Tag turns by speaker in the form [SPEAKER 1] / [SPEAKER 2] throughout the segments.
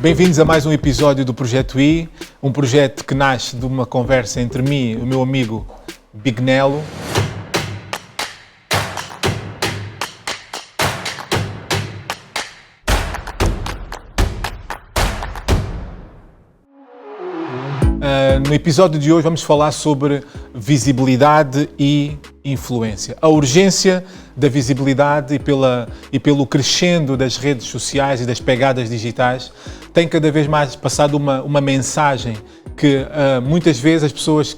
[SPEAKER 1] Bem-vindos a mais um episódio do Projeto I, um projeto que nasce de uma conversa entre mim e o meu amigo Big Nelo. No episódio de hoje vamos falar sobre visibilidade e influência. A urgência da visibilidade e pelo crescendo das redes sociais e das pegadas digitais tem cada vez mais passado uma mensagem que muitas vezes as pessoas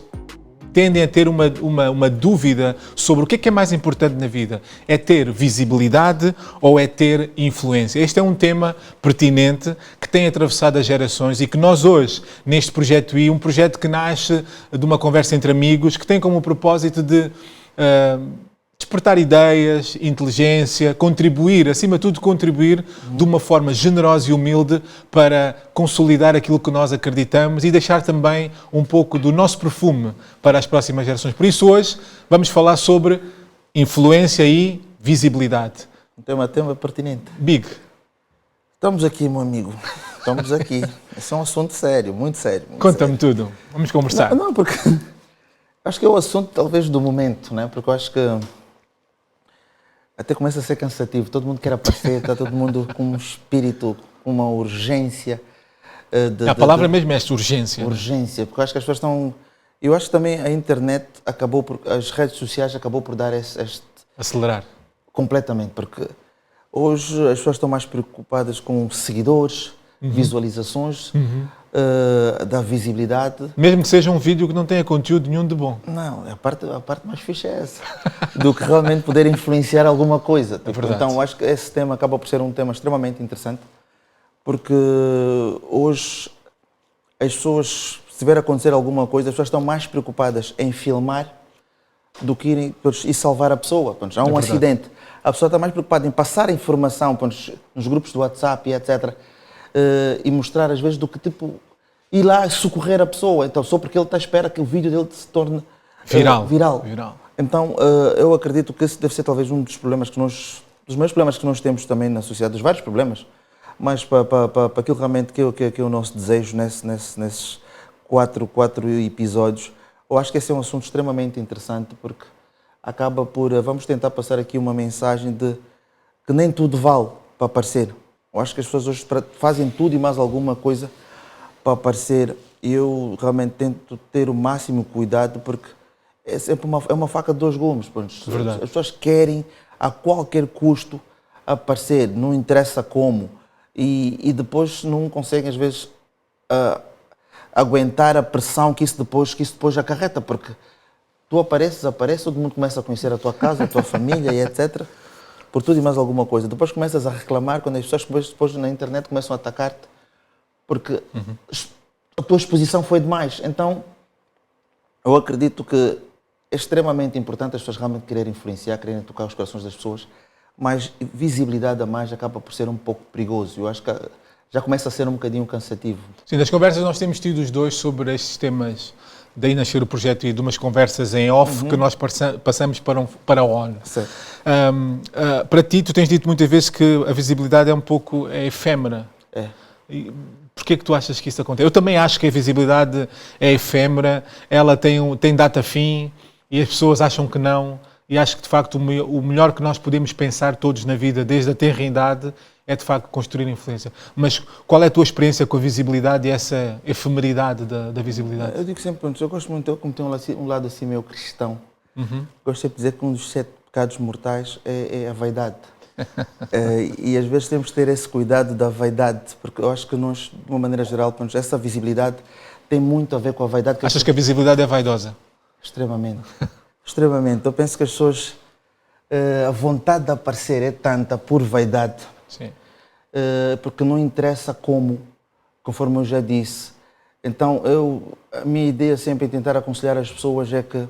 [SPEAKER 1] tendem a ter uma dúvida sobre o que é mais importante na vida. É ter visibilidade ou é ter influência? Este é um tema pertinente que tem atravessado as gerações e que nós hoje, neste Projeto I, um projeto que nasce de uma conversa entre amigos, que tem como propósito de despertar ideias, inteligência, contribuir, acima de tudo contribuir de uma forma generosa e humilde para consolidar aquilo que nós acreditamos e deixar também um pouco do nosso perfume para as próximas gerações. Por isso hoje vamos falar sobre influência e visibilidade.
[SPEAKER 2] Um tema pertinente.
[SPEAKER 1] Big.
[SPEAKER 2] Estamos aqui, meu amigo. Estamos aqui. Esse é um assunto sério, muito sério.
[SPEAKER 1] Conta-me tudo. Vamos conversar.
[SPEAKER 2] Não, porque acho que é o assunto talvez do momento, né? Porque eu acho que até começa a ser cansativo, todo mundo quer aparecer, está todo mundo com um espírito, com uma urgência.
[SPEAKER 1] A palavra mesmo é esta, urgência.
[SPEAKER 2] Urgência, porque eu acho que as pessoas estão... Eu acho que também a internet as redes sociais acabou por dar este...
[SPEAKER 1] Acelerar.
[SPEAKER 2] Completamente, porque hoje as pessoas estão mais preocupadas com seguidores, visualizações, da visibilidade.
[SPEAKER 1] Mesmo que seja um vídeo que não tenha conteúdo nenhum de bom.
[SPEAKER 2] Não, a parte mais fixe é essa, do que realmente poder influenciar alguma coisa.
[SPEAKER 1] É verdade.
[SPEAKER 2] Então, acho que esse tema acaba por ser um tema extremamente interessante, porque hoje as pessoas, se tiver a acontecer alguma coisa, as pessoas estão mais preocupadas em filmar do que ir salvar a pessoa. Há um acidente, a pessoa está mais preocupada em passar a informação nos grupos do WhatsApp e etc. E mostrar às vezes do que ir lá socorrer a pessoa, então só porque ele está à espera que o vídeo dele se torne viral. Então eu acredito que esse deve ser talvez um dos problemas dos maiores problemas que nós temos também na sociedade, dos vários problemas, mas para aquilo realmente que é o nosso desejo nesses quatro episódios. Eu acho que esse é um assunto extremamente interessante, porque acaba por... Vamos tentar passar aqui uma mensagem de que nem tudo vale para aparecer. Eu acho que as pessoas hoje fazem tudo e mais alguma coisa para aparecer. Eu realmente tento ter o máximo cuidado, porque é sempre uma faca de dois gumes. As pessoas querem a qualquer custo aparecer, não interessa como. E depois não conseguem, às vezes, aguentar a pressão que isso depois acarreta, porque tu aparece, todo mundo começa a conhecer a tua casa, a tua família e etc. Por tudo e mais alguma coisa. Depois começas a reclamar quando as pessoas depois na internet começam a atacar-te, porque a tua exposição foi demais. Então, eu acredito que é extremamente importante as pessoas realmente quererem influenciar, quererem tocar os corações das pessoas, mas visibilidade a mais acaba por ser um pouco perigoso. Eu acho que já começa a ser um bocadinho cansativo.
[SPEAKER 1] Sim, das conversas nós temos tido os dois sobre estes temas, daí nascer o projeto e de umas conversas em off que nós passamos para on. Para ti, tu tens dito muitas vezes que a visibilidade é um pouco efêmera.
[SPEAKER 2] É.
[SPEAKER 1] Porquê é que tu achas que isso acontece? Eu também acho que a visibilidade é efêmera, ela tem data fim e as pessoas acham que não. E acho que, de facto, o melhor que nós podemos pensar todos na vida, desde a tenra idade, é, de facto, construir influência. Mas qual é a tua experiência com a visibilidade e essa efemeridade da visibilidade?
[SPEAKER 2] Eu digo sempre, eu gosto muito, como tem um lado assim meio cristão, gosto sempre de dizer que um dos 7 pecados mortais é a vaidade. E às vezes temos que ter esse cuidado da vaidade, porque eu acho que nós, de uma maneira geral, essa visibilidade tem muito a ver com a vaidade.
[SPEAKER 1] Achas que a visibilidade é vaidosa?
[SPEAKER 2] Extremamente. Extremamente. Eu penso que as pessoas, a vontade de aparecer é tanta por vaidade.
[SPEAKER 1] Sim.
[SPEAKER 2] Porque não interessa conforme eu já disse. Então, a minha ideia sempre é tentar aconselhar as pessoas é que,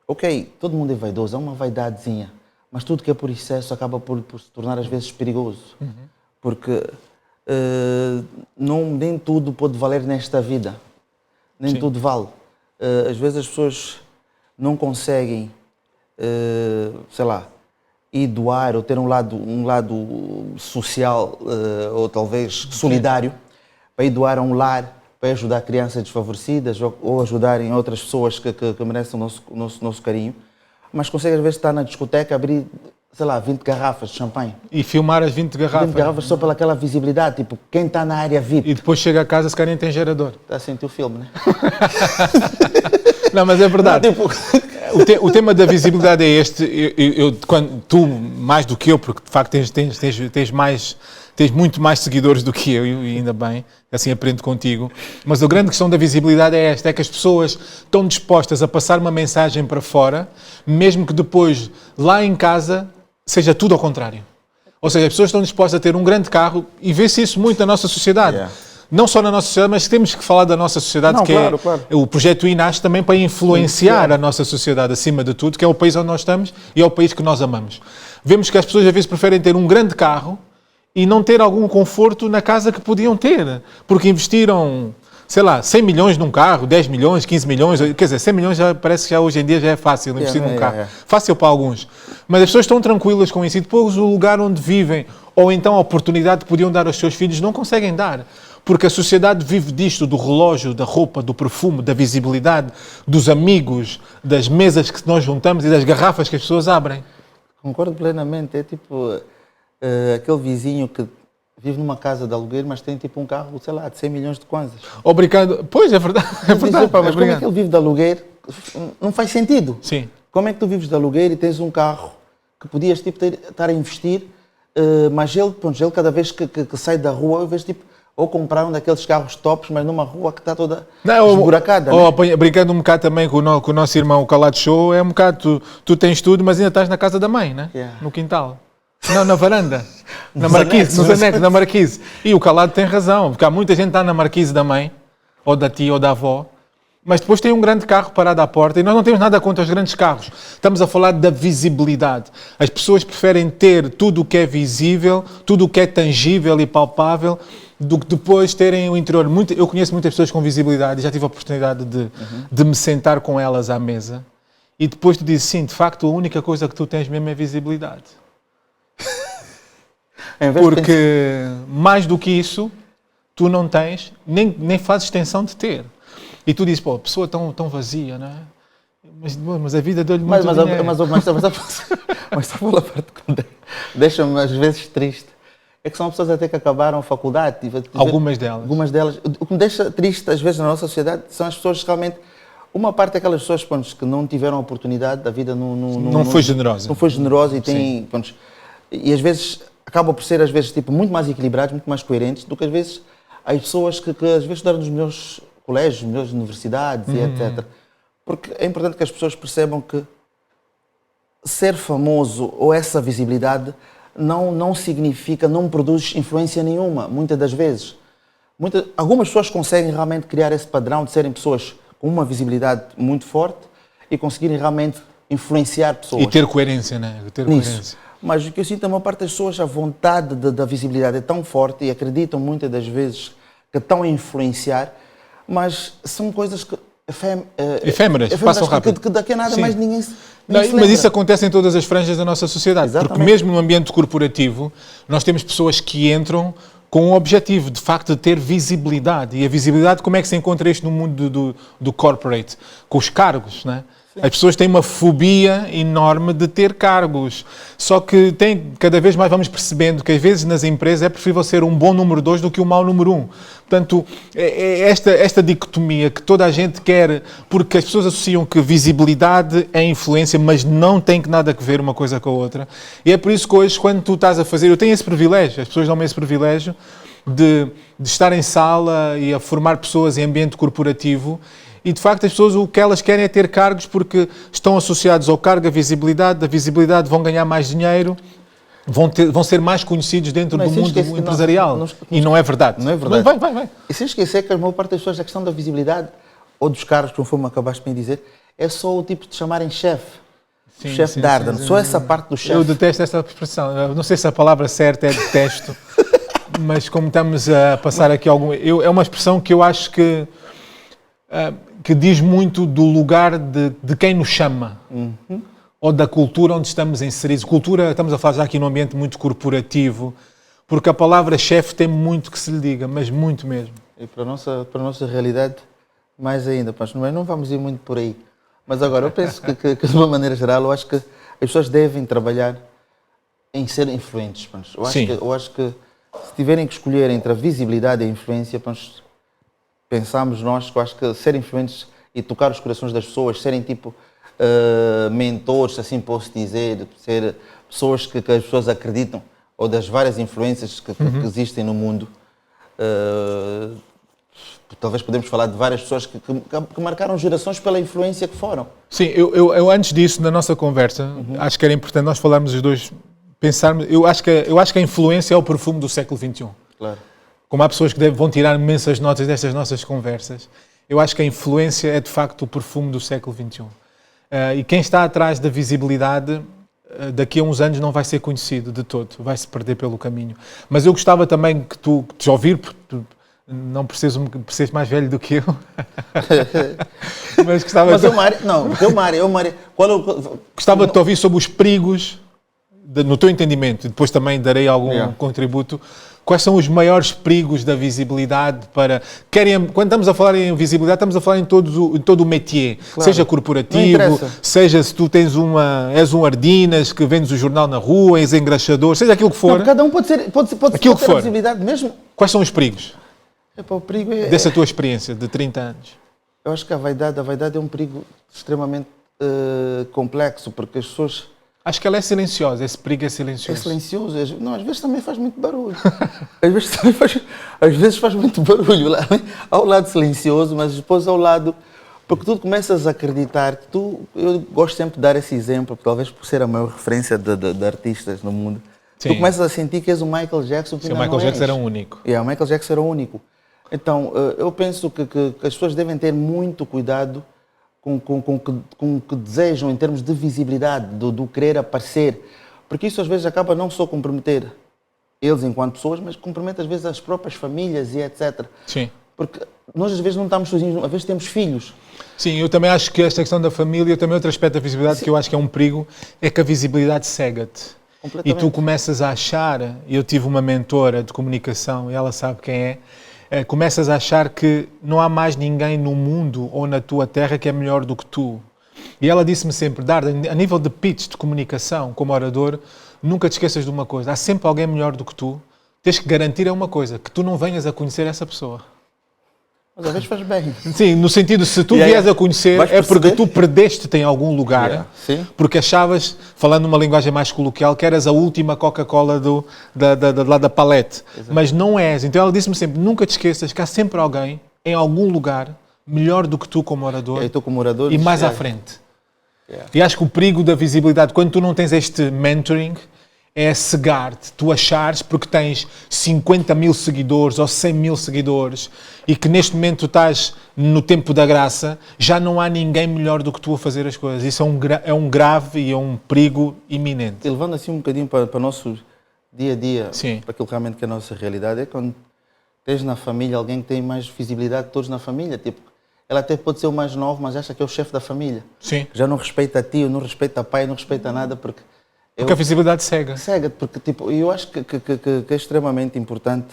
[SPEAKER 2] ok, todo mundo é vaidoso, é uma vaidadezinha, mas tudo que é por excesso acaba por se tornar às vezes perigoso. Porque nem tudo pode valer nesta vida. Nem tudo vale. Às vezes as pessoas não conseguem, sei lá, ir doar ou ter um lado social ou talvez solidário, para ir doar a um lar, para ajudar crianças desfavorecidas ou ajudarem outras pessoas que merecem o nosso carinho, mas consegue às vezes estar na discoteca, abrir, sei lá, 20 garrafas de champanhe.
[SPEAKER 1] E filmar as 20 garrafas.
[SPEAKER 2] 20 garrafas só pelaquela visibilidade, tipo, quem está na área VIP.
[SPEAKER 1] E depois chega a casa, se calhar nem tem gerador.
[SPEAKER 2] Está a sentir o filme, né?
[SPEAKER 1] Não, mas é verdade.
[SPEAKER 2] Não, tipo...
[SPEAKER 1] O tema da visibilidade é este. Quando tu, mais do que eu, porque de facto tens muito mais seguidores do que eu, e ainda bem, assim aprendo contigo. Mas a grande questão da visibilidade é esta, é que as pessoas estão dispostas a passar uma mensagem para fora, mesmo que depois, lá em casa, seja tudo ao contrário. Ou seja, as pessoas estão dispostas a ter um grande carro, e vê-se isso muito na nossa sociedade.
[SPEAKER 2] Yeah.
[SPEAKER 1] Não só na nossa sociedade, mas temos que falar da nossa sociedade,
[SPEAKER 2] Não,
[SPEAKER 1] que
[SPEAKER 2] claro.
[SPEAKER 1] o Projeto I nasce também para influenciar a nossa sociedade, acima de tudo, que é o país onde nós estamos e é o país que nós amamos. Vemos que as pessoas às vezes preferem ter um grande carro e não ter algum conforto na casa que podiam ter, porque investiram, sei lá, 100 milhões num carro, 10 milhões, 15 milhões, quer dizer, 100 milhões já parece que já hoje em dia já é fácil investir num carro. Fácil para alguns. Mas as pessoas estão tranquilas com isso e depois o lugar onde vivem ou então a oportunidade que podiam dar aos seus filhos não conseguem dar. Porque a sociedade vive disto, do relógio, da roupa, do perfume, da visibilidade, dos amigos, das mesas que nós juntamos e das garrafas que as pessoas abrem.
[SPEAKER 2] Concordo plenamente. É tipo aquele vizinho que vive numa casa de aluguer, mas tem tipo um carro, sei lá, de 100 milhões de kwanzas.
[SPEAKER 1] Obrigado. Pois, é verdade. É verdade.
[SPEAKER 2] Mas como é que ele vive de aluguer? Não faz sentido.
[SPEAKER 1] Sim.
[SPEAKER 2] Como é que tu vives de aluguer e tens um carro que podias tipo, estar a investir, mas ele cada vez que sai da rua, eu vejo tipo, ou comprar um daqueles carros tops, mas numa rua que está toda esburacada.
[SPEAKER 1] Brincando um bocado também com o nosso irmão, o Calado Show, é um bocado, tu tens tudo, mas ainda estás na casa da mãe, né?
[SPEAKER 2] Yeah.
[SPEAKER 1] No quintal. Não, na varanda. Na
[SPEAKER 2] Nos
[SPEAKER 1] marquise, nos
[SPEAKER 2] anexos.
[SPEAKER 1] anexos, na marquise. E o Calado tem razão, porque há muita gente que está na marquise da mãe, ou da tia, ou da avó, mas depois tem um grande carro parado à porta e nós não temos nada contra os grandes carros. Estamos a falar da visibilidade. As pessoas preferem ter tudo o que é visível, tudo o que é tangível e palpável, do que depois terem o interior. Eu conheço muitas pessoas com visibilidade e já tive a oportunidade de me sentar com elas à mesa e depois tu dizes, sim, de facto a única coisa que tu tens mesmo é visibilidade. Porque mais do que isso, tu não tens, nem fazes extensão de ter. E tu dizes, pô, a pessoa tão vazia, não é? Mas a vida deu-lhe muito dinheiro.
[SPEAKER 2] Mas só pela parte que deixa-me às vezes triste. É que são pessoas até que acabaram a faculdade.
[SPEAKER 1] Algumas delas.
[SPEAKER 2] Algumas delas. O que me deixa triste às vezes na nossa sociedade são as pessoas que realmente... Uma parte daquelas pessoas que não tiveram a oportunidade, da vida
[SPEAKER 1] não foi generosa.
[SPEAKER 2] Não foi generosa e tem... E às vezes acabam por ser às vezes tipo, muito mais equilibrados, muito mais coerentes do que às vezes as pessoas que às vezes estudaram nos melhores colégios, nas melhores universidades e etc. Porque é importante que as pessoas percebam que ser famoso ou essa visibilidade não significa, não produz influência nenhuma, muitas das vezes. Algumas pessoas conseguem realmente criar esse padrão de serem pessoas com uma visibilidade muito forte e conseguirem realmente influenciar pessoas.
[SPEAKER 1] E ter coerência, né?
[SPEAKER 2] Coerência. Mas o que eu sinto, a maior parte das pessoas, a vontade da visibilidade é tão forte e acreditam muitas das vezes que estão a influenciar, mas são coisas que
[SPEAKER 1] efêmeras, passam rápido.
[SPEAKER 2] Que daqui a nada mais ninguém se
[SPEAKER 1] mas isso acontece em todas as franjas da nossa sociedade.
[SPEAKER 2] Exatamente.
[SPEAKER 1] Porque mesmo no ambiente corporativo, nós temos pessoas que entram com o objetivo, de facto, de ter visibilidade. E a visibilidade, como é que se encontra isto no mundo do corporate? Com os cargos, né? As pessoas têm uma fobia enorme de ter cargos. Só que cada vez mais vamos percebendo que às vezes nas empresas é preferível ser um bom número 2 do que um mau número 1. Portanto, é esta dicotomia que toda a gente quer, porque as pessoas associam que visibilidade é influência, mas não tem nada a ver uma coisa com a outra. E é por isso que hoje, quando tu estás a fazer, eu tenho esse privilégio, as pessoas dão-me esse privilégio de estar em sala e a formar pessoas em ambiente corporativo. E, de facto, as pessoas o que elas querem é ter cargos porque estão associados ao cargo, à visibilidade. Da visibilidade vão ganhar mais dinheiro, vão ser mais conhecidos dentro do mundo empresarial. E não é verdade.
[SPEAKER 2] Não é verdade.
[SPEAKER 1] Vai.
[SPEAKER 2] E sem esquecer que a maior parte das pessoas, a questão da visibilidade ou dos cargos, conforme acabaste de dizer, é só o tipo de chamarem chefe. Chefe de Arden. Só essa parte do chefe.
[SPEAKER 1] Eu detesto essa expressão. Eu não sei se a palavra certa é detesto, mas como estamos a passar aqui é uma expressão que eu acho que diz muito do lugar de quem nos chama, ou da cultura onde estamos inseridos. Cultura, estamos a falar já aqui num ambiente muito corporativo, porque a palavra chefe tem muito que se lhe diga, mas muito mesmo.
[SPEAKER 2] E para a nossa realidade, mais ainda. Mas não vamos ir muito por aí. Mas agora, eu penso que de uma maneira geral, eu acho que as pessoas devem trabalhar em ser influentes. Eu acho que se tiverem que escolher entre a visibilidade e a influência, pensamos nós que eu acho que ser influentes e tocar os corações das pessoas, serem tipo mentores, assim posso dizer, ser pessoas que as pessoas acreditam, ou das várias influências que existem no mundo. Talvez podemos falar de várias pessoas que marcaram gerações pela influência que foram.
[SPEAKER 1] Sim, eu antes disso, na nossa conversa, acho que era importante nós falarmos os dois, pensarmos, eu acho que a influência é o perfume do século XXI.
[SPEAKER 2] Claro.
[SPEAKER 1] Como há pessoas que vão tirar imensas notas destas nossas conversas, eu acho que a influência é de facto o perfume do século XXI. E quem está atrás da visibilidade, daqui a uns anos não vai ser conhecido de todo, vai se perder pelo caminho. Mas eu gostava também que tu te ouvir, porque tu não precisas mais velho do que eu. Mas gostava gostava de te ouvir sobre os perigos, no teu entendimento, e depois também darei algum contributo. Quais são os maiores perigos da visibilidade para... Quando estamos a falar em visibilidade, estamos a falar em todo o métier, claro. Seja corporativo, seja se tu és um Ardinas, que vendes o jornal na rua, és engraxador, seja aquilo que for.
[SPEAKER 2] Não, cada um pode ter a visibilidade mesmo.
[SPEAKER 1] Quais são os perigos?
[SPEAKER 2] O perigo é...
[SPEAKER 1] Dessa tua experiência de 30 anos.
[SPEAKER 2] Eu acho que a vaidade é um perigo extremamente complexo, porque as pessoas...
[SPEAKER 1] Acho que ela é silenciosa, esse perigo é silencioso.
[SPEAKER 2] É silencioso, não, às vezes também faz muito barulho. às vezes faz muito barulho, ao lado silencioso, mas depois ao lado... Porque tu começas a acreditar que eu gosto sempre de dar esse exemplo, talvez por ser a maior referência de artistas no mundo. Sim. Tu começas a sentir que és o Michael Jackson.
[SPEAKER 1] Sim, o Michael Jackson era o único.
[SPEAKER 2] O Michael Jackson era o único. Então, eu penso que as pessoas devem ter muito cuidado com o que desejam em termos de visibilidade, do querer aparecer, porque isso às vezes acaba não só comprometer eles enquanto pessoas, mas compromete às vezes as próprias famílias e etc.
[SPEAKER 1] Sim.
[SPEAKER 2] Porque nós às vezes não estamos sozinhos, às vezes temos filhos.
[SPEAKER 1] Sim, eu também acho que esta questão da família, também outro aspecto da visibilidade que eu acho que é um perigo, é que a visibilidade cega-te. E tu começas a achar, eu tive uma mentora de comunicação e ela sabe quem é, começas a achar que não há mais ninguém no mundo ou na tua terra que é melhor do que tu. E ela disse-me sempre, Darden, a nível de pitch, de comunicação, como orador, nunca te esqueças de uma coisa, há sempre alguém melhor do que tu, tens que garantir uma coisa, que tu não venhas a conhecer essa pessoa.
[SPEAKER 2] Mas às vezes faz bem.
[SPEAKER 1] Sim, no sentido, se tu vies a conhecer, é porque tu perdeste-te em algum lugar, porque achavas, falando numa linguagem mais coloquial, que eras a última Coca-Cola da palete. Exato. Mas não és. Então ela disse-me sempre, nunca te esqueças que há sempre alguém, em algum lugar, melhor do que tu como orador, e mais à frente. E acho que o perigo da visibilidade, quando tu não tens este mentoring, é cegar-te, tu achares porque tens 50 mil seguidores ou 100 mil seguidores e que neste momento tu estás no tempo da graça, já não há ninguém melhor do que tu a fazer as coisas. Isso é um grave e é um perigo iminente.
[SPEAKER 2] E levando assim um bocadinho para o nosso dia-a-dia,
[SPEAKER 1] sim,
[SPEAKER 2] para aquilo realmente que é a nossa realidade, é quando tens na família alguém que tem mais visibilidade que todos na família, tipo, ela até pode ser o mais novo, mas acha que é o chefe da família.
[SPEAKER 1] Sim.
[SPEAKER 2] Já não respeita tio, não respeita pai, não respeita nada, porque
[SPEAKER 1] a visibilidade cega.
[SPEAKER 2] Cega, porque tipo, eu acho que é extremamente importante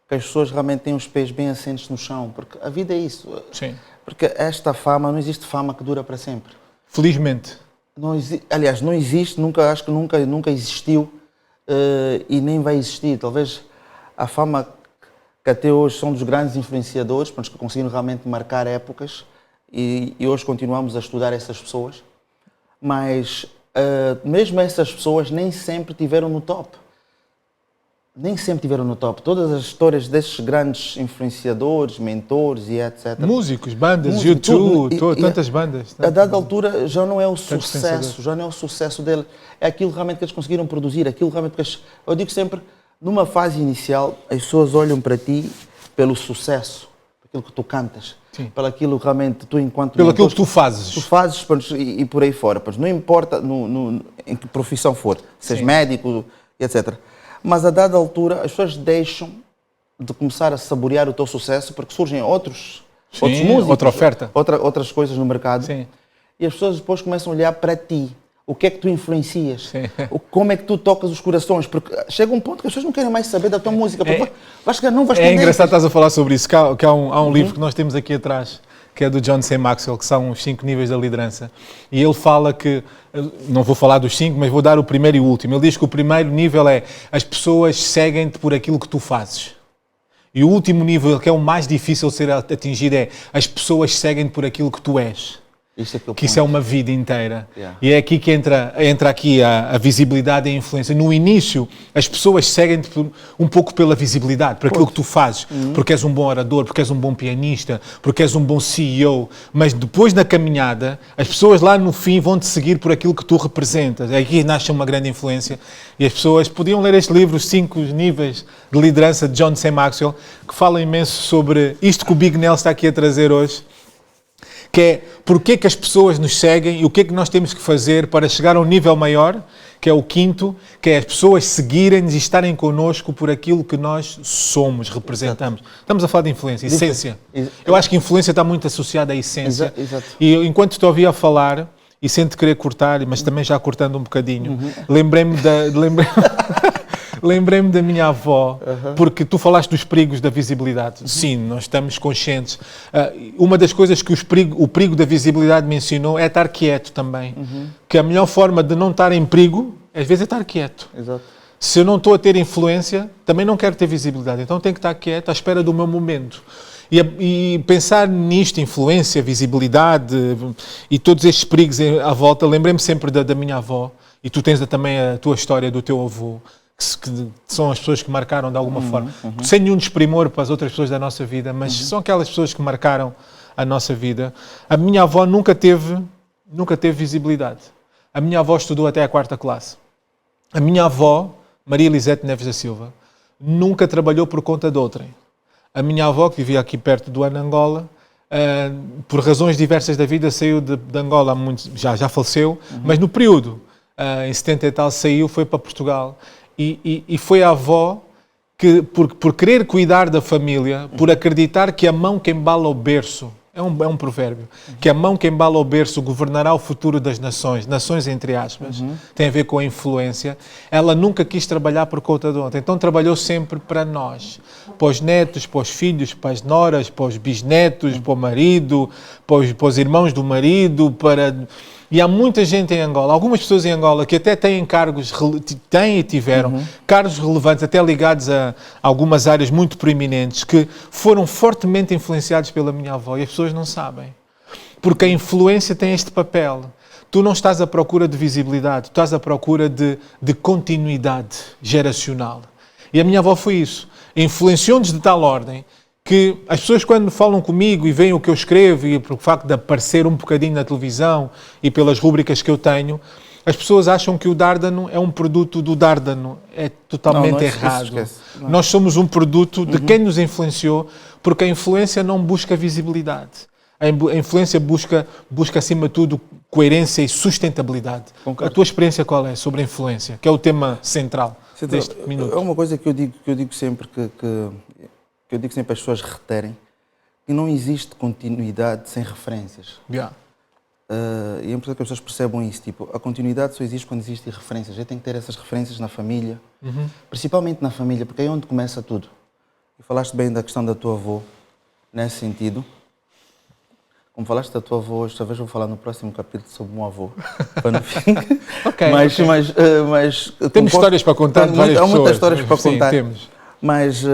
[SPEAKER 2] que as pessoas realmente tenham os pés bem assentes no chão, porque a vida é isso.
[SPEAKER 1] Sim.
[SPEAKER 2] Porque esta fama, não existe fama que dura para sempre.
[SPEAKER 1] Felizmente.
[SPEAKER 2] Aliás, não existe, acho que nunca existiu e nem vai existir. Talvez a fama que até hoje são dos grandes influenciadores, que conseguiram realmente marcar épocas e hoje continuamos a estudar essas pessoas, mas mesmo essas pessoas nem sempre tiveram no top. Nem sempre tiveram no top. Todas as histórias desses grandes influenciadores, mentores e etc.
[SPEAKER 1] Músicos, bandas, YouTube, tantas bandas.
[SPEAKER 2] A dada altura já não é o sucesso, já não é o sucesso dele. É aquilo realmente que eles conseguiram produzir, aquilo realmente que eu digo sempre, numa fase inicial, as pessoas olham para ti pelo sucesso, aquilo que tu cantas.
[SPEAKER 1] Sim.
[SPEAKER 2] Pelo aquilo realmente tu enquanto
[SPEAKER 1] pelo aquilo que tu fazes.
[SPEAKER 2] Tu fazes e por aí fora. Não importa em que profissão for, sejas médico, etc. Mas a dada altura as pessoas deixam de começar a saborear o teu sucesso porque surgem outros músicos,
[SPEAKER 1] outra oferta,
[SPEAKER 2] outras coisas no mercado.
[SPEAKER 1] Sim.
[SPEAKER 2] E as pessoas depois começam a olhar para ti. O que é que tu influencias?
[SPEAKER 1] Sim.
[SPEAKER 2] Como é que tu tocas os corações? Porque chega um ponto que as pessoas não querem mais saber da tua música. Porque vais chegar, não vais
[SPEAKER 1] É
[SPEAKER 2] poder.
[SPEAKER 1] engraçado estás a falar sobre isso, que há um livro que nós temos aqui atrás, que é do John C. Maxwell, que são os 5 níveis da liderança. E ele fala que, não vou falar dos 5, mas vou dar o primeiro e o último. Ele diz que o primeiro nível é as pessoas seguem-te por aquilo que tu fazes. E o último nível, que é o mais difícil de ser atingido, é as pessoas seguem-te por aquilo que tu és. Que isso é uma vida inteira.
[SPEAKER 2] Yeah.
[SPEAKER 1] E é aqui que entra aqui a visibilidade e a influência. No início, as pessoas seguem-te um pouco pela visibilidade, por aquilo que tu fazes, porque és um bom orador, porque és um bom pianista, porque és um bom CEO. Mas depois na caminhada, as pessoas lá no fim vão-te seguir por aquilo que tu representas. É aqui que nasce uma grande influência. E as pessoas podiam ler este livro, Os 5 Níveis de Liderança, de John C. Maxwell, que fala imenso sobre isto que o Big Nel está aqui a trazer hoje, que é porque é que as pessoas nos seguem e o que é que nós temos que fazer para chegar a um nível maior, que é o quinto, que é as pessoas seguirem-nos e estarem connosco por aquilo que nós somos, representamos. Estamos a falar de influência, essência. Eu acho que influência está muito associada à essência.
[SPEAKER 2] Exato.
[SPEAKER 1] E enquanto te ouvia falar, e sem te querer cortar, mas também já cortando um bocadinho, lembrei-me da minha avó, porque tu falaste dos perigos da visibilidade. Sim, nós estamos conscientes. Uma das coisas que o perigo da visibilidade me ensinou é estar quieto também. Que a melhor forma de não estar em perigo, às vezes, é estar quieto.
[SPEAKER 2] Exato.
[SPEAKER 1] Se eu não estou a ter influência, também não quero ter visibilidade. Então tenho que estar quieto à espera do meu momento. E pensar nisto, influência, visibilidade e todos estes perigos à volta, lembrei-me sempre da minha avó. E tu tens também a tua história do teu avô, que são as pessoas que marcaram de alguma forma. Sem nenhum desprimor para as outras pessoas da nossa vida, mas são aquelas pessoas que marcaram a nossa vida. A minha avó nunca teve visibilidade. A minha avó estudou até a 4ª classe. A minha avó, Maria Elisete Neves da Silva, nunca trabalhou por conta de outrem. A minha avó, que vivia aqui perto do Angola, por razões diversas da vida, saiu de Angola, já faleceu, mas no período, em 70 e tal, saiu, foi para Portugal. E foi a avó que, por querer cuidar da família, por acreditar que a mão que embala o berço, é um provérbio, que a mão que embala o berço governará o futuro das nações, nações entre aspas, tem a ver com a influência, ela nunca quis trabalhar por conta de outra, então trabalhou sempre para nós, para os netos, para os filhos, para as noras, para os bisnetos, para o marido, para os irmãos do marido, E há muita gente em Angola, algumas pessoas em Angola que até têm cargos, têm e tiveram cargos relevantes, até ligados a algumas áreas muito proeminentes, que foram fortemente influenciados pela minha avó e as pessoas não sabem. Porque a influência tem este papel. Tu não estás à procura de visibilidade, tu estás à procura de continuidade geracional. E a minha avó foi isso. Influenciou-nos de tal ordem que as pessoas, quando falam comigo e veem o que eu escrevo e pelo facto de aparecer um bocadinho na televisão e pelas rúbricas que eu tenho, as pessoas acham que o Dárdano é um produto do Dárdano. É totalmente errado. Nós somos um produto de quem nos influenciou, porque a influência não busca visibilidade. A influência busca, acima de tudo, coerência e sustentabilidade. Concordo. A tua experiência qual é sobre a influência? Que é o tema central deste minuto.
[SPEAKER 2] É uma coisa que eu digo sempre que eu digo sempre as pessoas reterem, que não existe continuidade sem referências.
[SPEAKER 1] Yeah.
[SPEAKER 2] E é importante que as pessoas percebam isso. Tipo, a continuidade só existe quando existem referências. A gente tem que ter essas referências na família, principalmente na família, porque é onde começa tudo. E falaste bem da questão da tua avó, nesse sentido. Como falaste da tua avó, hoje talvez vou falar no próximo capítulo sobre um avô.
[SPEAKER 1] Okay,
[SPEAKER 2] mas
[SPEAKER 1] temos histórias para contar de várias pessoas.
[SPEAKER 2] Há muitas histórias para contar.
[SPEAKER 1] Sim, temos.
[SPEAKER 2] Mas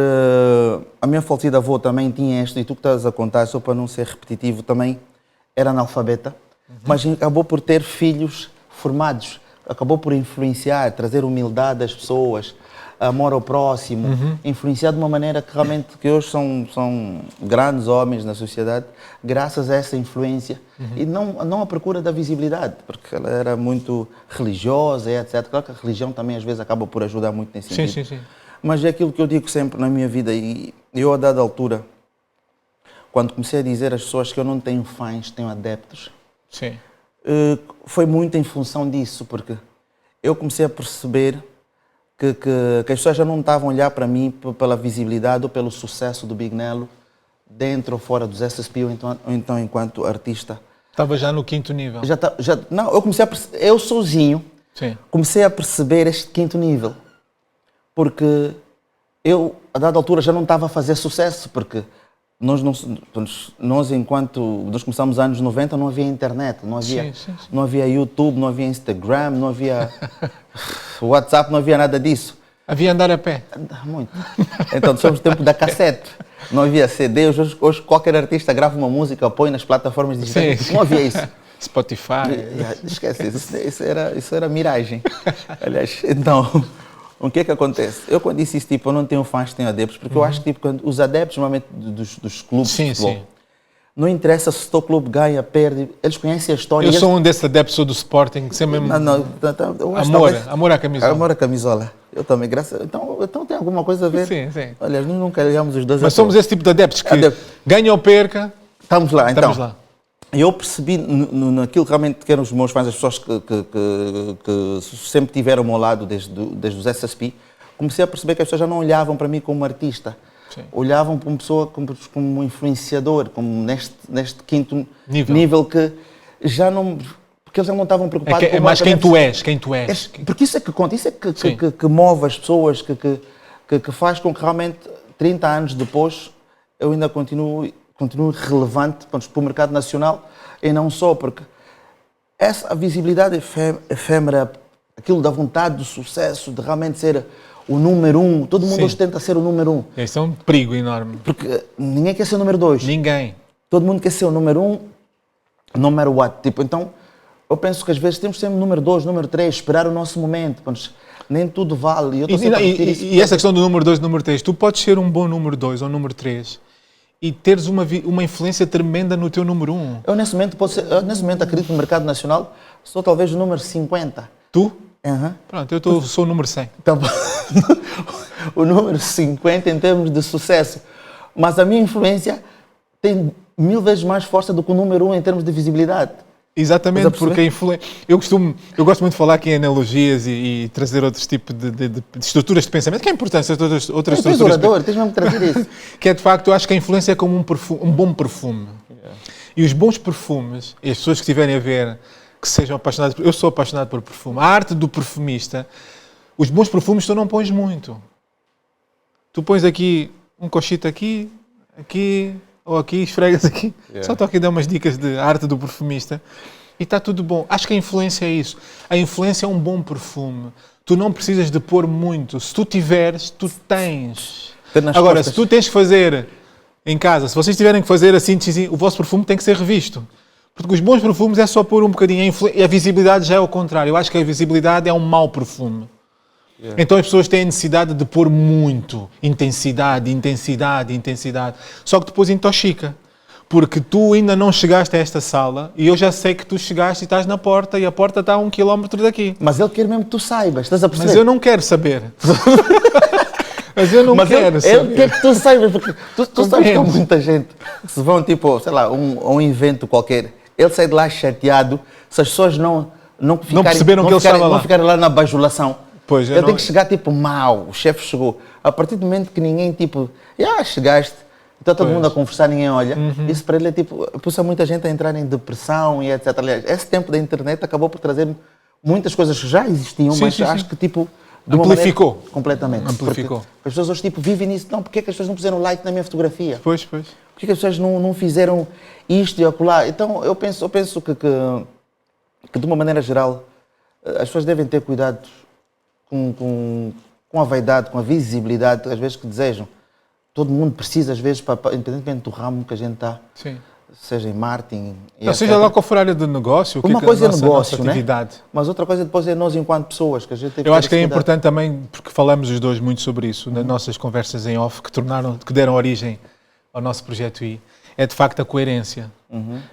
[SPEAKER 2] a minha falecida avó também tinha esta, e tu que estás a contar, só para não ser repetitivo, também era analfabeta, mas acabou por ter filhos formados, acabou por influenciar, trazer humildade às pessoas, amor ao próximo, influenciar de uma maneira que realmente que hoje são grandes homens na sociedade, graças a essa influência, e não à procura da visibilidade, porque ela era muito religiosa, etc. Claro que a religião também às vezes acaba por ajudar muito nesse sentido.
[SPEAKER 1] Sim.
[SPEAKER 2] Mas é aquilo que eu digo sempre na minha vida, e eu a dada altura, quando comecei a dizer às pessoas que eu não tenho fãs, tenho adeptos,
[SPEAKER 1] Sim.
[SPEAKER 2] Foi muito em função disso, porque eu comecei a perceber que as pessoas já não estavam a olhar para mim pela visibilidade ou pelo sucesso do Big Nelo, dentro ou fora dos SSP, ou então enquanto artista
[SPEAKER 1] Estava já no 5º nível.
[SPEAKER 2] Não, eu comecei eu sozinho,
[SPEAKER 1] Sim.
[SPEAKER 2] comecei a perceber este 5º nível. Porque eu, a dada altura, já não estava a fazer sucesso, porque nós enquanto nós começamos nos anos 90, não havia internet, não havia,
[SPEAKER 1] Sim.
[SPEAKER 2] não havia YouTube, não havia Instagram, não havia WhatsApp, não havia nada disso.
[SPEAKER 1] Havia andar a pé.
[SPEAKER 2] Muito. Então, somos do tempo da cassete. Não havia CD. Hoje qualquer artista grava uma música, põe nas plataformas digitais.
[SPEAKER 1] Sim.
[SPEAKER 2] Não havia isso.
[SPEAKER 1] Spotify.
[SPEAKER 2] Esquece, isso era miragem. Aliás, então, o que é que acontece? Eu quando disse isso, tipo, eu não tenho fãs, tenho adeptos, porque eu acho que tipo, quando os adeptos, normalmente, dos clubes de futebol, não interessa se o teu clube ganha, perde, eles conhecem a história.
[SPEAKER 1] Eu sou um desses adeptos, sou do Sporting, que sempre mesmo... Amor à camisola.
[SPEAKER 2] Amor à camisola. Eu também, então tem alguma coisa a ver?
[SPEAKER 1] Sim.
[SPEAKER 2] Olha, nós nunca ligamos os dois.
[SPEAKER 1] Mas somos esse tipo de adeptos que ganha ou perca...
[SPEAKER 2] Estamos lá, então.
[SPEAKER 1] Estamos lá.
[SPEAKER 2] Eu percebi naquilo realmente que eram os meus fãs, as pessoas que sempre tiveram ao meu lado desde os SSP, comecei a perceber que as pessoas já não olhavam para mim como artista.
[SPEAKER 1] Sim.
[SPEAKER 2] Olhavam para uma pessoa como um influenciador, como neste 5º nível que já não... Porque eles já não estavam preocupados...
[SPEAKER 1] É mais quem tu és.
[SPEAKER 2] Porque isso é que conta, isso é que move as pessoas, que faz com que realmente 30 anos depois eu ainda continue relevante para o mercado nacional e não só, porque a visibilidade efêmera, aquilo da vontade do sucesso, de realmente ser o número 1, todo mundo hoje tenta ser o número 1.
[SPEAKER 1] Isso é um perigo enorme.
[SPEAKER 2] Porque ninguém quer ser o número 2.
[SPEAKER 1] Ninguém.
[SPEAKER 2] Todo mundo quer ser o número 1, no matter what. Tipo, então, eu penso que às vezes temos que ser o número 2, número 3, esperar o nosso momento. Nem tudo vale.
[SPEAKER 1] E essa questão do número 2 e número 3, tu podes ser um bom número 2 ou número 3 e teres uma influência tremenda no teu número 1.
[SPEAKER 2] Eu nesse momento acredito no mercado nacional, sou talvez o número 50.
[SPEAKER 1] Tu?
[SPEAKER 2] Uhum.
[SPEAKER 1] Pronto, eu sou o número 100.
[SPEAKER 2] Então, o número 50 em termos de sucesso. Mas a minha influência tem 1000 vezes mais força do que o número 1 em termos de visibilidade.
[SPEAKER 1] Exatamente, porque a influência... Eu gosto muito de falar aqui em analogias e trazer outros tipos de estruturas de pensamento, que é importante, outras estruturas...
[SPEAKER 2] Tens orador, tens mesmo que trazer isso.
[SPEAKER 1] Que é, de facto, eu acho que a influência é como um bom perfume. Yeah. E os bons perfumes, e as pessoas que estiverem a ver, que sejam apaixonadas... Eu sou apaixonado por perfume. A arte do perfumista, os bons perfumes tu não pões muito. Tu pões aqui um cochito aqui, ou aqui, esfregas aqui. Yeah. Só estou aqui a dar umas dicas de arte do perfumista e está tudo bom. Acho que a influência é isso. A influência é um bom perfume. Tu não precisas de pôr muito. Se tu tiveres, tu tens. Agora, se tu tens que fazer em casa, se vocês tiverem que fazer a síntese, o vosso perfume tem que ser revisto. Porque os bons perfumes é só pôr um bocadinho. E a visibilidade já é o contrário. Eu acho que a visibilidade é um mau perfume. Yeah. Então as pessoas têm a necessidade de pôr muito. Intensidade. Só que depois intoxica. Porque tu ainda não chegaste a esta sala e eu já sei que tu chegaste e estás na porta e a porta está a 1 quilómetro daqui.
[SPEAKER 2] Mas ele quer mesmo que tu saibas, estás a perceber?
[SPEAKER 1] Mas eu não quero saber.
[SPEAKER 2] Ele quer que tu saibas, porque tu sabes que há muita gente que se vão, tipo, sei lá, a um evento qualquer, ele sai de lá chateado, se as pessoas não ficarem lá na bajulação.
[SPEAKER 1] Pois,
[SPEAKER 2] ele tem que chegar, tipo, mal, o chefe chegou. A partir do momento que ninguém, tipo, chegaste, então todo mundo a conversar, ninguém olha. Isso para ele é, tipo, puxa muita gente a entrar em depressão e etc. Aliás, esse tempo da internet acabou por trazer muitas coisas que já existiam, mas acho que, tipo, de uma
[SPEAKER 1] amplificou.
[SPEAKER 2] Maneira, completamente.
[SPEAKER 1] Amplificou.
[SPEAKER 2] Porque as pessoas hoje, tipo, vivem nisso. Não, porque é que as pessoas não puseram like na minha fotografia?
[SPEAKER 1] Pois.
[SPEAKER 2] Porque é que as pessoas não fizeram isto e acolá? Então, eu penso que de uma maneira geral, as pessoas devem ter cuidado com a vaidade, com a visibilidade, às vezes, que desejam. Todo mundo precisa, às vezes, independentemente do ramo que a gente está, seja em marketing...
[SPEAKER 1] seja lá qual for a área do negócio,
[SPEAKER 2] uma coisa é negócio,
[SPEAKER 1] né?
[SPEAKER 2] Mas outra coisa depois é nós enquanto pessoas, que a gente tem que
[SPEAKER 1] Eu acho que é importante também, porque falamos os dois muito sobre isso, nas nossas conversas em off, que deram origem ao nosso projeto I, é de facto a coerência.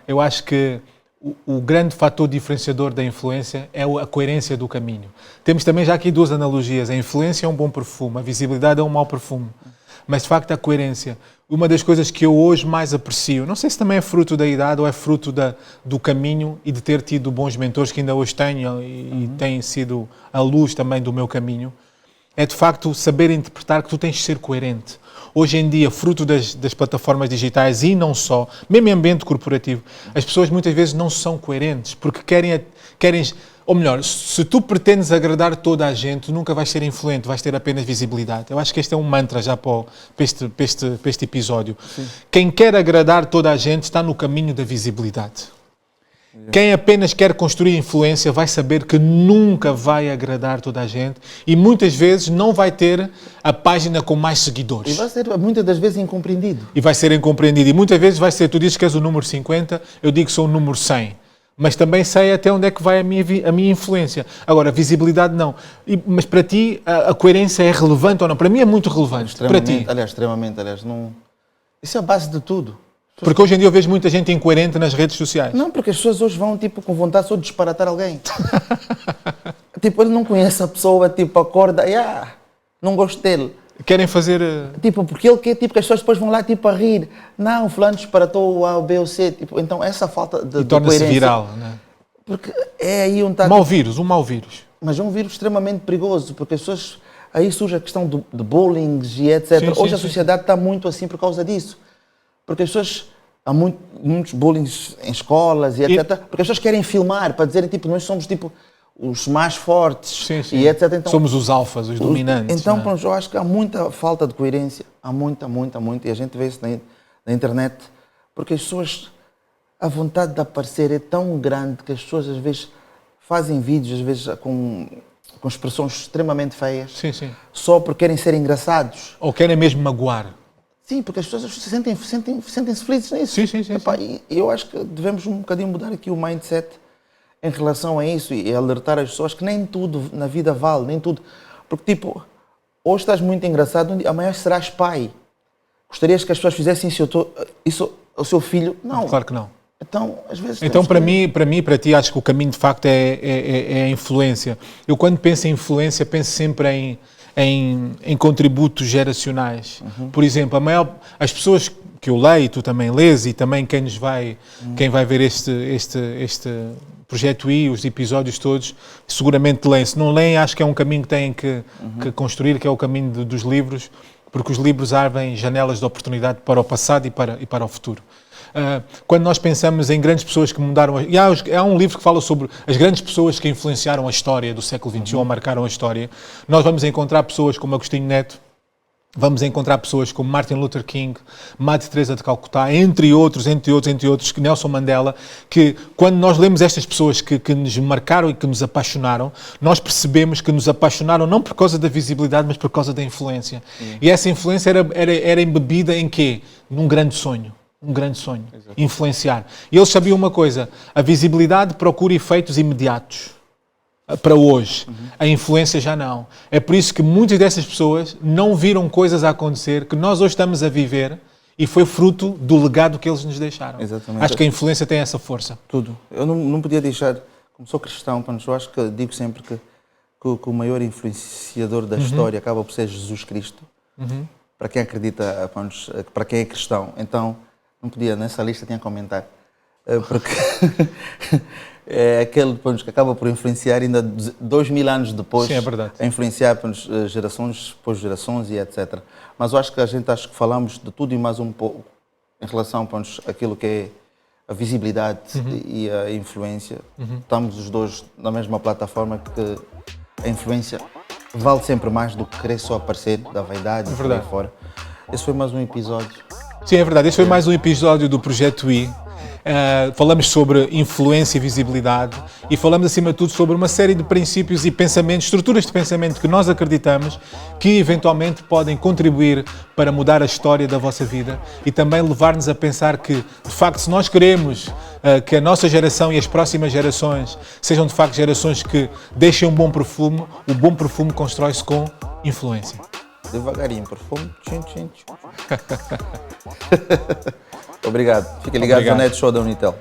[SPEAKER 1] Eu acho que o grande fator diferenciador da influência é a coerência do caminho. Temos também já aqui duas analogias. A influência é um bom perfume, a visibilidade é um mau perfume. Mas, de facto, a coerência. Uma das coisas que eu hoje mais aprecio, não sei se também é fruto da idade ou é fruto do caminho e de ter tido bons mentores que ainda hoje tenho e têm sido a luz também do meu caminho, é de facto saber interpretar que tu tens de ser coerente. Hoje em dia, fruto das plataformas digitais e não só, mesmo em ambiente corporativo, as pessoas muitas vezes não são coerentes porque querem, ou melhor, se tu pretendes agradar toda a gente, tu nunca vais ser influente, vais ter apenas visibilidade. Eu acho que este é um mantra já para este episódio. Sim. Quem quer agradar toda a gente está no caminho da visibilidade. Quem apenas quer construir influência vai saber que nunca vai agradar toda a gente e muitas vezes não vai ter a página com mais seguidores.
[SPEAKER 2] E vai ser muitas das vezes incompreendido.
[SPEAKER 1] E vai ser incompreendido. E muitas vezes vai ser, tu dizes que és o número 50, eu digo que sou o número 100. Mas também sei até onde é que vai a minha influência. Agora, a visibilidade não. Mas para ti, a coerência é relevante ou não? Para mim é muito relevante. Para ti.
[SPEAKER 2] Extremamente. Não. Isso é a base de tudo.
[SPEAKER 1] Porque hoje em dia eu vejo muita gente incoerente nas redes sociais.
[SPEAKER 2] Não, porque as pessoas hoje vão com vontade só de disparatar alguém. Ele não conhece a pessoa, acorda, não gosto dele.
[SPEAKER 1] Querem fazer...
[SPEAKER 2] porque ele quer, que as pessoas depois vão lá, a rir. Não, fulano disparatou o A, o B ou C. Então, essa falta de
[SPEAKER 1] torna-se
[SPEAKER 2] coerência...
[SPEAKER 1] viral, né?
[SPEAKER 2] Porque é aí onde está...
[SPEAKER 1] Um mau vírus.
[SPEAKER 2] Mas é um vírus extremamente perigoso, porque as pessoas... Aí surge a questão de bullying e etc. Hoje a sociedade está muito assim por causa disso. Porque as pessoas... Há muitos bullying em escolas e etc. Porque as pessoas querem filmar para dizerem, nós somos, os mais fortes e etc. Então,
[SPEAKER 1] somos os alfas, os dominantes.
[SPEAKER 2] Então, eu acho que há muita falta de coerência. Há muita. E a gente vê isso na internet. Porque as pessoas... A vontade de aparecer é tão grande que as pessoas, às vezes, fazem vídeos, às vezes, com expressões extremamente feias.
[SPEAKER 1] Sim.
[SPEAKER 2] Só porque querem ser engraçados.
[SPEAKER 1] Ou querem mesmo magoar.
[SPEAKER 2] Sim, porque as pessoas sentem-se felizes nisso.
[SPEAKER 1] Sim.
[SPEAKER 2] E eu acho que devemos um bocadinho mudar aqui o mindset em relação a isso e alertar as pessoas que nem tudo na vida vale, nem tudo. Porque, hoje estás muito engraçado, amanhã serás pai. Gostarias que as pessoas fizessem isso ao seu filho? Não.
[SPEAKER 1] Claro que não.
[SPEAKER 2] Então, às vezes...
[SPEAKER 1] Então, para ti, acho que o caminho, de facto, é a influência. Eu, quando penso em influência, penso sempre em contributos geracionais. Por exemplo, as pessoas que eu leio, tu também lês, e também quem vai ver este Projeto I, os episódios todos, seguramente leem. Se não leem, acho que é um caminho que têm que construir, que é o caminho dos livros, porque os livros abrem janelas de oportunidade para o passado e para o futuro. Quando nós pensamos em grandes pessoas que mudaram... Há um livro que fala sobre as grandes pessoas que influenciaram a história do século XXI, ou marcaram a história. Nós vamos encontrar pessoas como Agostinho Neto, vamos encontrar pessoas como Martin Luther King, Madre Teresa de Calcutá, entre outros, que Nelson Mandela, que quando nós lemos estas pessoas que nos marcaram e que nos apaixonaram, nós percebemos que nos apaixonaram não por causa da visibilidade, mas por causa da influência. E essa influência era embebida em quê? Num grande sonho. Exato. Influenciar. E eles sabiam uma coisa, a visibilidade procura efeitos imediatos para hoje. A influência já não. É por isso que muitas dessas pessoas não viram coisas a acontecer que nós hoje estamos a viver e foi fruto do legado que eles nos deixaram.
[SPEAKER 2] Exatamente.
[SPEAKER 1] Acho que a influência tem essa força.
[SPEAKER 2] Tudo. Eu não podia deixar, como sou cristão, eu acho que digo sempre que o maior influenciador da história acaba por ser Jesus Cristo. Para quem acredita, para quem é cristão. Então, não podia, nessa lista tinha que comentar. Porque é aquele que acaba por influenciar ainda 2000 anos depois.
[SPEAKER 1] Sim, é verdade.
[SPEAKER 2] A influenciar gerações, depois gerações e etc. Mas eu acho que falamos de tudo e mais um pouco em relação àquilo que é a visibilidade e a influência. Estamos os dois na mesma plataforma, que a influência vale sempre mais do que querer só aparecer, da vaidade e por aí fora. Esse foi mais um episódio.
[SPEAKER 1] Sim, é verdade. Este foi mais um episódio do Projeto I. Falamos sobre influência e visibilidade e falamos, acima de tudo, sobre uma série de princípios e pensamentos, estruturas de pensamento que nós acreditamos que, eventualmente, podem contribuir para mudar a história da vossa vida e também levar-nos a pensar que, de facto, se nós queremos que a nossa geração e as próximas gerações sejam, de facto, gerações que deixem um bom perfume, o bom perfume constrói-se com influência.
[SPEAKER 2] Devagarinho, perfume, tchim, tchim, tchim. Obrigado. Fica ligado no Net Show da Unitel.